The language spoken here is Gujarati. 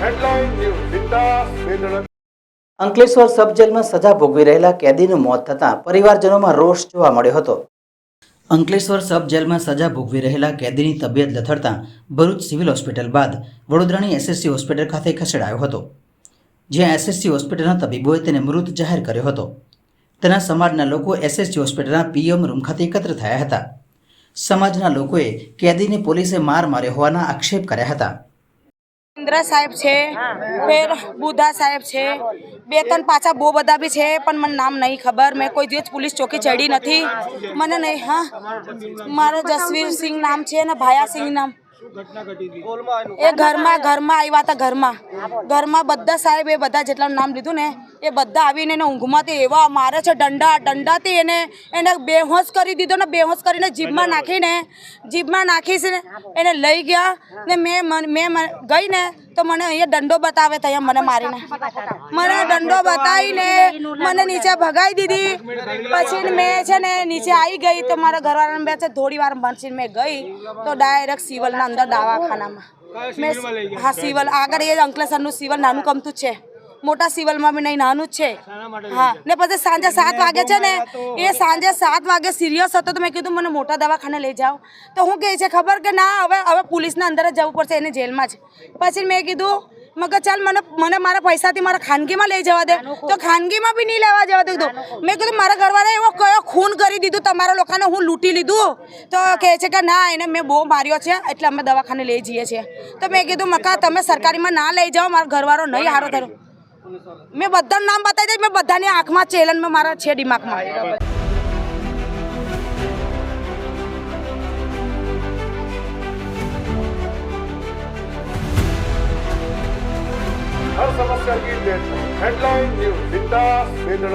હેડલાઇન ન્યૂઝ વિકાસ વેદના અંકલેશ્વર સબ જેલમાં સજા ભોગવી રહેલા કેદીનું મોત થતાં પરિવારજનોમાં રોષ જોવા મળ્યો હતો। અંકલેશ્વર સબ જેલમાં સજા ભોગવી રહેલા કેદીની તબિયત લથડતા ભરૂચ સિવિલ હોસ્પિટલ બાદ વડોદરાની એસએસસી હોસ્પિટલ ખાતે ખસેડાયો હતો, જ્યાં એસએસસી હોસ્પિટલના તબીબોએ તેને મૃત જાહેર કર્યો હતો। તેના સમાજના લોકો એસએસસી હોસ્પિટલના પીએમ રૂમ ખાતે એકત્ર થયા હતા। સમાજના લોકોએ કેદીને પોલીસે માર માર્યો હોવાના આક્ષેપ કર્યા હતા। इंदिरा साहेब छे, फिर बुधा साहेब छे, બે ત્રણ પાછા બહુ બધા બી છે, પણ મને નામ નહીં ખબર। મેં કોઈ દિવસ પોલીસ ચોકી ચડી નથી, મને નહીં। હા, મારો જસવીર સિંહ નામ છે ને ભાયા સિંહ નામ। એ ઘરમાં આવ્યા હતા। ઘરમાં બધા સાહેબ એ બધા જેટલા નામ લીધું ને એ બધા આવીને એને ઊંઘમાંથી એવા મારે છે, દંડાથી એને બેહોશ કરી દીધો ને। બેહોશ કરીને જીભમાં નાખીશ ને એને લઈ ગયા ને મેં ગઈ ને તો મને અહીંયા દંડો બતાવે તો અહીંયા મને મારીને મને દંડો બતાવીને મને નીચે ભગાઈ દીધી। પછી મેં છે ને નીચે આવી ગઈ તો મારા ઘરવાળાને બે છે થોડી વાર ભણસીને મેં ગઈ તો ડાયરેક્ટ સિવિલના અંદર દવાખાનામાં મેં હા સિવિલ આગળ એ અંકલેશ્વરનું સિવિલ નાનું કમતું જ છે, મોટા સિવિલમાં બી નહીં નાનું જ છે। હા ને પછી સાંજે 7 વાગે છે ને એ સાંજે 7 વાગે સિરિયસ હતો તો મેં કીધું મને મોટા દવાખાને લઈ જાઓ તો હું કહે છે ખબર કે ના હવે પોલીસના અંદર જ જવું પડશે, એને જેલમાં જ। પછી મેં કીધું મગર ચાલ મને મારા પૈસાથી મારા ખાનગીમાં લઈ જવા દે તો ખાનગીમાં બી નહીં લેવા જવા દીધું। મેં કીધું મારા ઘરવાળાએ એવો કયો ખૂન કરી દીધું, તમારા લોકોને હું લૂંટી લીધું તો કહે છે કે ના એને મેં બહુ માર્યો છે એટલે અમે દવાખાને લઈ જઈએ છીએ। તો મેં કીધું મકા તમે સરકારીમાં ના લઈ જાઓ, મારો ઘરવાળો નહીં હારો થયો। મેં બધાનું નામ બતાવી દઈ, મેં બધાની આંખમાં ચેલન મેં મારા છે દિમાગમાં। हर समस्या की डेडलाइन हेडलाइन न्यूज़ विकास वेदना।